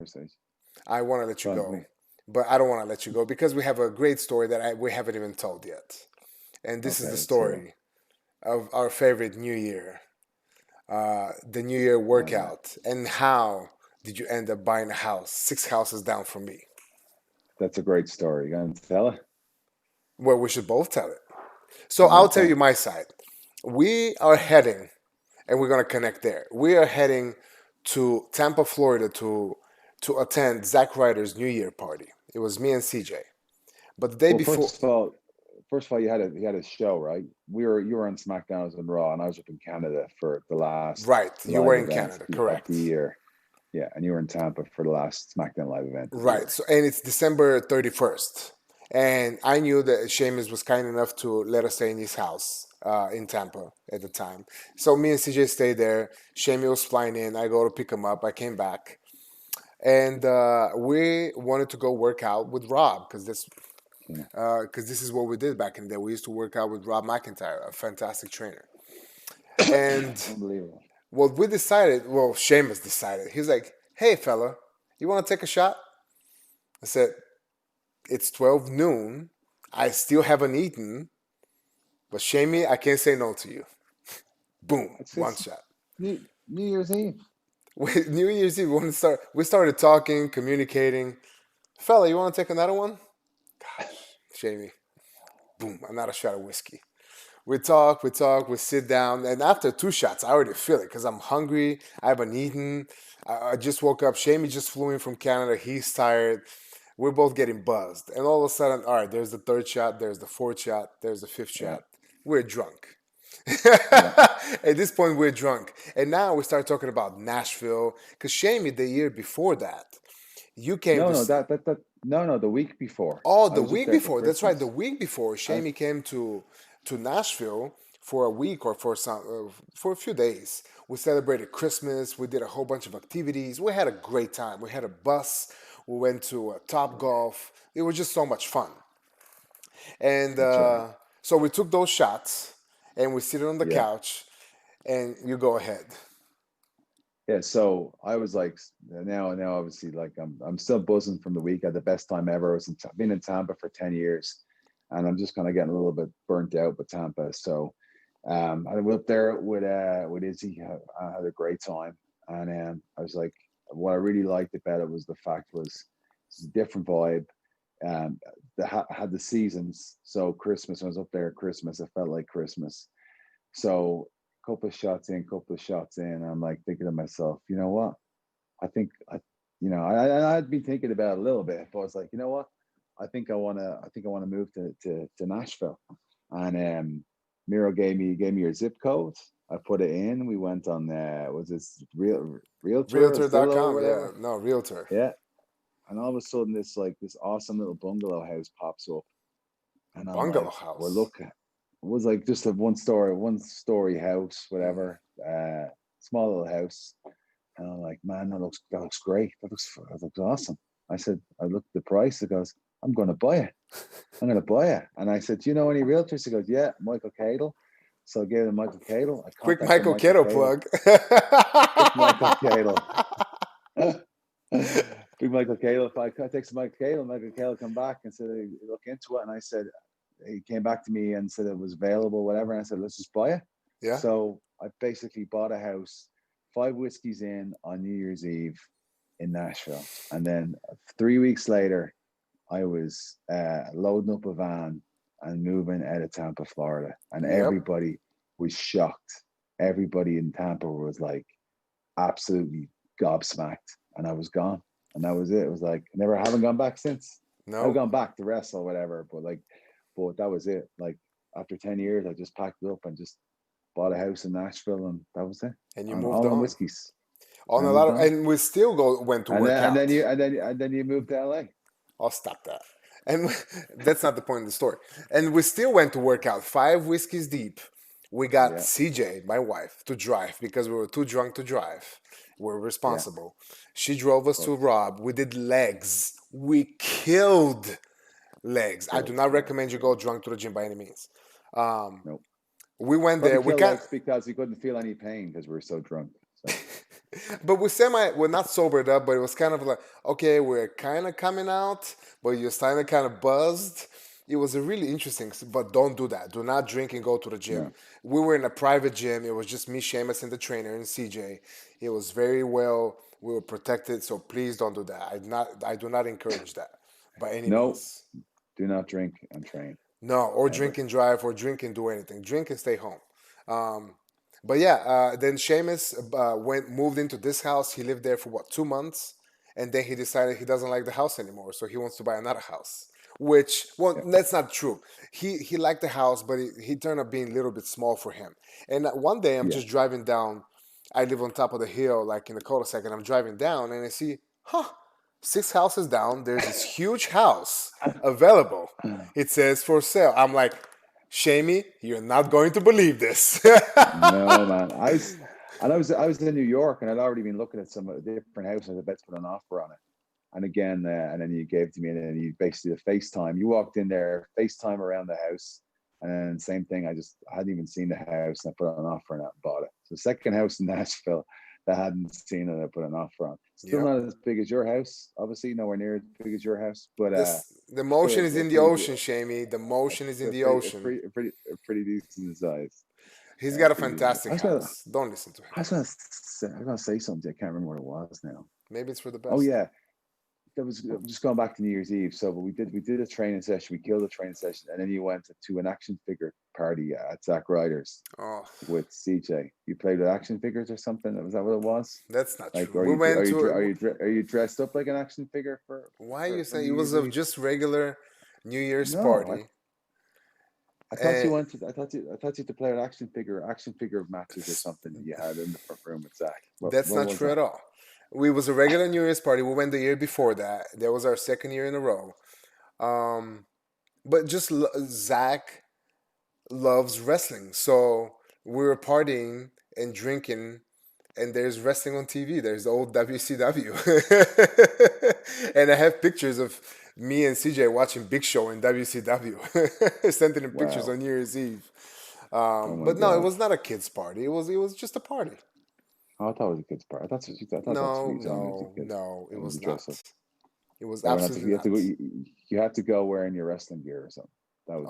conversation. I want to let you Go on, go, wait. but I don't want to let you go because we have a great story that we haven't even told yet. And this is Okay, the let's hear it. story of our favorite New Year, the New Year Oh yeah, workout, and how did you end up buying a house 6 houses down from me? that's a great story. You gonna tell it? Well, we should both tell it. So I'll tell Okay. you my side. We are heading, and we're gonna connect there. We are heading to Tampa, Florida, to attend Zack Ryder's New Year party. It was me and CJ. But the day Well, before, you had a show, right? You were on SmackDown, I was on Raw, and I was up in Canada for the last right? You were live in event Canada, of the correct? year. Yeah, and you were in Tampa for the last SmackDown live event of the Right. year. So, and it's December 31st. And I knew that Sheamus was kind enough to let us stay in his house in Tampa at the time. So me and CJ stayed there. Sheamus was flying in. I go to pick him up. I came back. And we wanted to go work out with Rob Yeah, this is what we did back in the day. We used to work out with Rob McIntyre, a fantastic trainer. And unbelievable. what we decided, well, Sheamus decided. He's like, hey, fella, you want to take a shot? I said, it's 12 noon. I still haven't eaten, but Shamey, I can't say no to you. Boom, It's one just shot. New Year's Eve. New Year's Eve, we started talking, communicating. Fella, you want to take another one? Gosh, Shamey, boom, another shot of whiskey. We sit down, and after 2 shots, I already feel it because I'm hungry. I haven't eaten. I just woke up. Shamey just flew in from Canada. He's tired. We're both getting buzzed. And all of a sudden, all right, there's the third shot, there's the fourth shot, there's the fifth Yeah, shot. We're drunk. yeah. At this point, we're drunk. And now we start talking about Nashville. Because Shamey, the year before that, you came No, to. no, no. The week before, Oh, I the was up week there for before. That's right. The Christmas. week before, I, Shamey came to Nashville for a week or for a few days. We celebrated Christmas. We did a whole bunch of activities. We had a great time. We had a bus. We went to Top Golf. It was just so much fun. And that's right. so we took those shots and we sit on the Yeah, couch. And you go ahead. yeah. So I was like, now, obviously, like I'm still buzzing from the week. I had the best time ever. I've been in Tampa for 10 years, and I'm just kind of getting a little bit burnt out with Tampa. So, I went up there with Izzy. I had a great time, and I was like, what I really liked about it was the fact was it's a different vibe. Um, had the seasons. So Christmas, when I was up there at Christmas, it felt like Christmas. So couple of shots in, I'm like thinking to myself, you know what? I think I'd been thinking about it a little bit, but I was like, you know what? I think I wanna move to Nashville. And Miro gave me your zip code. I put it in. We went on was this realtor or Zillow or Realtor.com. Yeah, whatever? no, Realtor. Yeah. And all of a sudden this awesome little bungalow house pops up. And I'm Bungalow like, we're house. looking. It was like just a one story house, Mm. whatever. Small little house. And I'm like, man, that looks great. That looks awesome. I looked at the price. It goes, I'm gonna buy it. I'm gonna buy it. And I said, do you know any realtors? He goes, yeah, Michael Cadle. So I gave him Michael Cadle. I Quick contacted Michael Michael Kettle Cadle. plug. Quick Michael Cadle. Big Michael Cadle. If I text Michael Cadle come back and said, hey, look into it. And I said, he came back to me and said it was available, whatever. And I said, let's just buy it. Yeah. So I basically bought a house, 5 whiskeys in on New Year's Eve in Nashville. And then 3 weeks later, I was loading up a van and moving out of Tampa, Florida. And Yep. everybody was shocked. Everybody in Tampa was like absolutely gobsmacked. And I was gone. And that was it. It was like, never haven't gone back since. I've No. gone back to wrestle or whatever, but that was it. Like after 10 years, I just packed it up and just bought a house in Nashville, and that was it. And you On moved all on on. whiskeys, On and I a lot moved of, on. and we still went to work out. And then you moved to LA. I'll stop that. And that's not the point of the story. And we still went to work out 5 whiskeys deep. We got Yeah, CJ, my wife, to drive because we were too drunk to drive. We're yeah, responsible. She drove of us to course. Rob. We did legs. We killed legs. I do Killed not recommend legs. you go drunk to the gym by any means. Um, Nope. we went Probably there. We killed can't. legs because we couldn't feel any pain because we were so drunk. So But we're not sobered up, but it was kind of like, okay, we're kind of coming out, but you're starting to kind of buzzed. It was a really interesting, but don't do that. Do not drink and go to the gym. No, We were in a private gym. It was just me, Sheamus, and the trainer, and CJ. It was very well. We were protected, so please don't do that. I do not encourage that by any no, means. do not drink and train No, or drink ever. and drive, or drink and do anything. Drink and stay home. Um, but yeah, then Seamus moved into this house. He lived there for what, 2 months, and then he decided he doesn't like the house anymore, so he wants to buy another house. Which, well, Yeah, that's not true. He liked the house, but he turned up being a little bit small for him. And one day I'm yeah. just driving down. I live on top of the hill, like in the cul-de-sac, and I'm driving down, and I see, huh, 6 houses down. There's this huge house available. It says for sale. I'm like, Shamey, you're not going to believe this. No, man. I was in New York, and I'd already been looking at some different houses. I was about to put an offer on it. And again, and then you gave it to me, and then you basically the FaceTime. You walked in there, FaceTime around the house, and then same thing. I hadn't even seen the house, and I put an offer on it and bought it. So second house in Nashville that I hadn't seen it, I put an offer on. Still Yep. not as big as your house, obviously nowhere near as big as your house, but The still motion is a in the pretty ocean, Shamey. The motion is in still the ocean. a pretty decent size. He's got a Pretty decent. fantastic house. Don't listen to him. I was gonna say something. I can't remember what it was now. Maybe it's for the Oh best. yeah, that was just going back to New Year's Eve. So, but we did a training session. We killed a training session, and then you went to an action figure party at Zack Ryder's Oh, with CJ. You played with action figures or something. Was that what it was? that's not Like, true. We went to. are you dressed up like an action figure Why you for say it New was Year's a Eve? just regular New Year's No, party? I thought And you went to I thought you had to play an action figure matches or something that you had in the front room with Zach. that's What not was true that? at all. We was a regular New Year's party. We went the year before that. That was our second year in a row. Um, but just Zach loves wrestling, so we were partying and drinking, and there's wrestling on TV. There's old WCW, and I have pictures of me and CJ watching Big Show in WCW, sending him pictures Wow. on New Year's Eve. Oh my But no, it God. was not a kids' party. It was just a party. Oh, I thought it was a kid's part. I thought that's what No, you told me. It was a no, kid. no, it It was was a dress up. not. It was Everyone had to, absolutely not. you had to go wearing your wrestling gear or something. That was it.